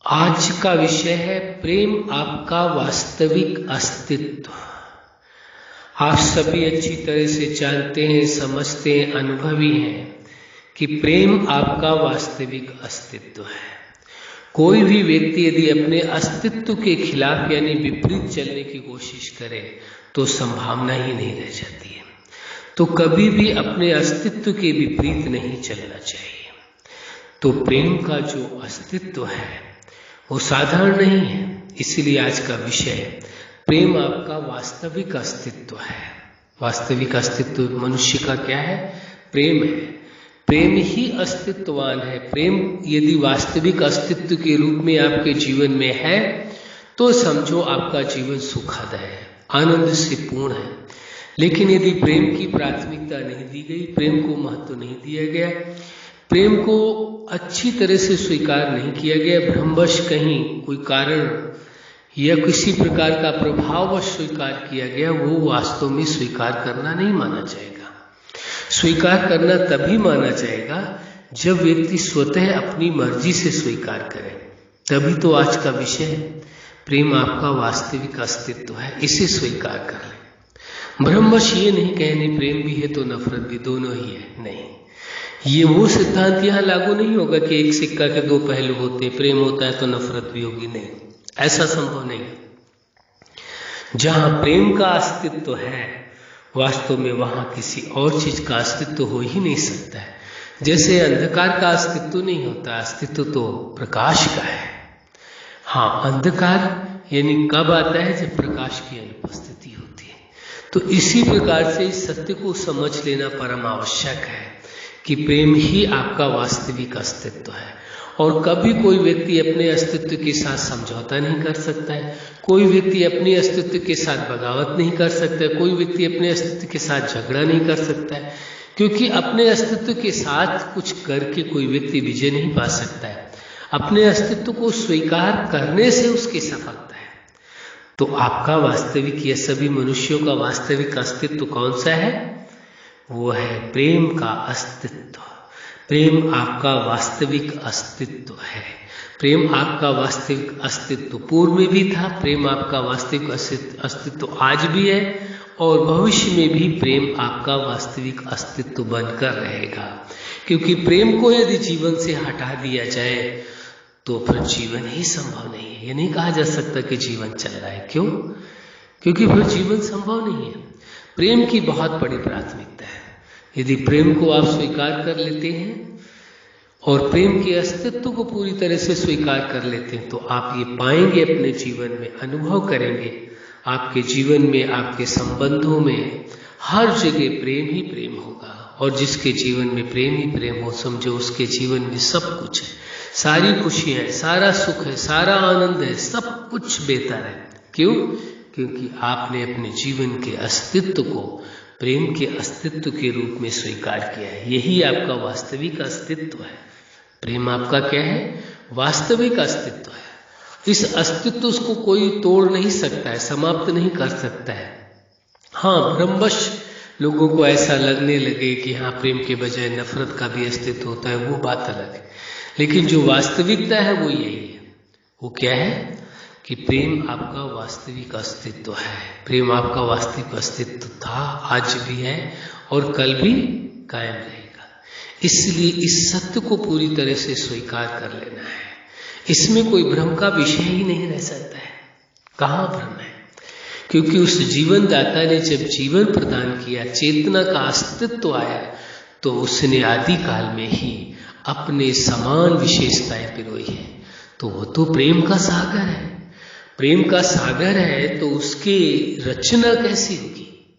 आज का विषय है प्रेम आपका वास्तविक अस्तित्व। आप सभी अच्छी तरह से जानते हैं, समझते हैं, अनुभवी हैं कि प्रेम आपका वास्तविक अस्तित्व है। कोई भी व्यक्ति यदि अपने अस्तित्व के खिलाफ यानी विपरीत चलने की कोशिश करे तो संभावना ही नहीं रह जाती है। तो कभी भी अपने अस्तित्व के विपरीत नहीं चलना चाहिए। तो प्रेम का जो अस्तित्व है वो साधारण नहीं है, इसीलिए आज का विषय प्रेम आपका वास्तविक अस्तित्व है। वास्तविक अस्तित्व मनुष्य का क्या है? प्रेम है। प्रेम ही अस्तित्ववान है। प्रेम यदि वास्तविक अस्तित्व के रूप में आपके जीवन में है तो समझो आपका जीवन सुखद है, आनंद से पूर्ण है। लेकिन यदि प्रेम की प्राथमिकता नहीं दी गई, प्रेम को महत्व नहीं दिया गया, प्रेम को अच्छी तरह से स्वीकार नहीं किया गया, भ्रमवश कहीं कोई कारण या किसी प्रकार का प्रभाववश स्वीकार किया गया, वो वास्तव में स्वीकार करना नहीं माना जाएगा। स्वीकार करना तभी माना जाएगा जब व्यक्ति स्वतः अपनी मर्जी से स्वीकार करे। तभी तो आज का विषय है प्रेम आपका वास्तविक अस्तित्व है, इसे स्वीकार कर ले। भ्रमवश ये नहीं कहने प्रेम भी है तो नफरत भी, दोनों ही है, नहीं। ये वो सिद्धांत यहाँ लागू नहीं होगा कि एक सिक्का के दो पहलू होते हैं, प्रेम होता है तो नफरत भी होगी, नहीं, ऐसा संभव नहीं। जहाँ प्रेम का अस्तित्व है वास्तव में वहाँ किसी और चीज का अस्तित्व हो ही नहीं सकता है। जैसे अंधकार का अस्तित्व नहीं होता, अस्तित्व तो प्रकाश का है। हाँ, अंधकार यानी कब आता है? जब प्रकाश की अनुपस्थिति होती है। तो इसी प्रकार से इस सत्य को समझ लेना परम आवश्यक है कि प्रेम ही आपका वास्तविक अस्तित्व है। और कभी कोई व्यक्ति अपने अस्तित्व के साथ समझौता नहीं कर सकता है, कोई व्यक्ति अपने अस्तित्व के साथ बगावत नहीं कर सकता है, कोई व्यक्ति अपने अस्तित्व के साथ झगड़ा नहीं कर सकता है, क्योंकि अपने अस्तित्व के साथ कुछ करके कोई व्यक्ति विजय नहीं पा सकता है। अपने अस्तित्व को स्वीकार करने से उसकी सफलता है। तो आपका वास्तविक या सभी मनुष्यों का वास्तविक अस्तित्व कौन सा है? वो है प्रेम का अस्तित्व। प्रेम आपका वास्तविक अस्तित्व है। प्रेम आपका वास्तविक अस्तित्व पूर्व में भी था, प्रेम आपका वास्तविक अस्तित्व आज भी है और भविष्य में भी प्रेम आपका वास्तविक अस्तित्व बनकर रहेगा। क्योंकि प्रेम को यदि जीवन से हटा दिया जाए तो फिर जीवन ही संभव नहीं है। ये नहीं कहा जा सकता कि जीवन चल रहा है। क्यों? क्योंकि फिर जीवन संभव नहीं है। प्रेम की बहुत बड़ी प्राथमिकता है। यदि प्रेम को आप स्वीकार कर लेते हैं और प्रेम के अस्तित्व को पूरी तरह से स्वीकार कर लेते हैं तो आप ये पाएंगे, अपने जीवन में अनुभव करेंगे, आपके जीवन में, आपके संबंधों में हर जगह प्रेम ही प्रेम होगा। और जिसके जीवन में प्रेम ही प्रेम हो, समझो उसके जीवन में सब कुछ है, सारी खुशियां है, सारा सुख है, सारा आनंद है, सब कुछ बेहतर है। क्यों? क्योंकि आपने अपने जीवन के अस्तित्व को प्रेम के अस्तित्व के रूप में स्वीकार किया है। यही आपका वास्तविक अस्तित्व है। प्रेम आपका क्या है? वास्तविक अस्तित्व है। इस अस्तित्व को कोई तोड़ नहीं सकता है, समाप्त नहीं कर सकता है। हाँ, भ्रमवश लोगों को ऐसा लगने लगे कि हाँ, प्रेम के बजाय नफरत का भी अस्तित्व होता है, वो बात अलग है। लेकिन जो वास्तविकता है वो यही है। वो क्या है? कि प्रेम आपका वास्तविक अस्तित्व है। प्रेम आपका वास्तविक अस्तित्व था, आज भी है और कल भी कायम रहेगा। इसलिए इस सत्य को पूरी तरह से स्वीकार कर लेना है। इसमें कोई भ्रम का विषय ही नहीं रह सकता है। कहाँ भ्रम है? क्योंकि उस जीवन दाता ने जब जीवन प्रदान किया, चेतना का अस्तित्व आया, तो उसने आदि काल में ही अपने समान विशेषताएं पिरोई है। तो वो तो प्रेम का सागर है। प्रेम का सागर है तो उसकी रचना कैसी होगी?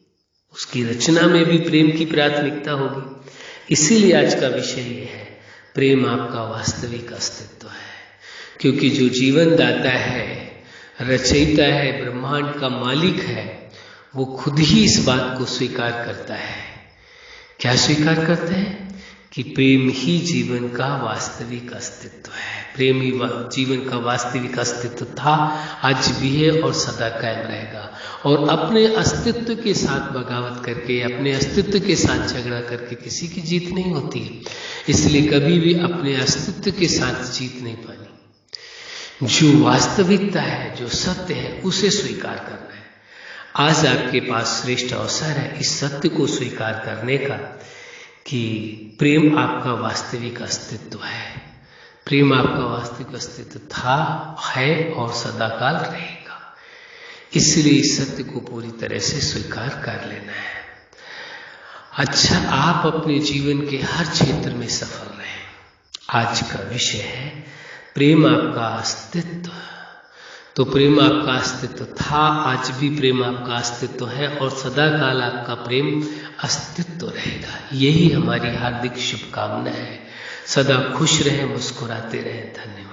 उसकी रचना में भी प्रेम की प्राथमिकता होगी। इसीलिए आज का विषय ये है प्रेम आपका वास्तविक अस्तित्व है। क्योंकि जो जीवन दाता है, रचयिता है, ब्रह्मांड का मालिक है, वो खुद ही इस बात को स्वीकार करता है। क्या स्वीकार करता है? कि प्रेम ही जीवन का वास्तविक अस्तित्व है। प्रेम ही जीवन का वास्तविक अस्तित्व था, आज भी है और सदा कायम रहेगा। और अपने अस्तित्व के साथ बगावत करके, अपने अस्तित्व के साथ झगड़ा करके किसी की जीत नहीं होती है। इसलिए कभी भी अपने अस्तित्व के साथ जीत नहीं पानी। जो वास्तविकता है, जो सत्य है, उसे स्वीकार करना है। आज आपके पास श्रेष्ठ अवसर है इस सत्य को स्वीकार करने का कि प्रेम आपका वास्तविक अस्तित्व है। प्रेम आपका वास्तविक अस्तित्व था, है और सदाकाल रहेगा। इसलिए इस सत्य को पूरी तरह से स्वीकार कर लेना है। अच्छा, आप अपने जीवन के हर क्षेत्र में सफल रहें। आज का विषय है प्रेम आपका अस्तित्व। तो प्रेम आपका अस्तित्व था, आज भी प्रेम आपका अस्तित्व है और सदाकाल आपका प्रेम अस्तित्व रहेगा। यही हमारी हार्दिक शुभकामना है। सदा खुश रहें, मुस्कुराते रहें। धन्यवाद।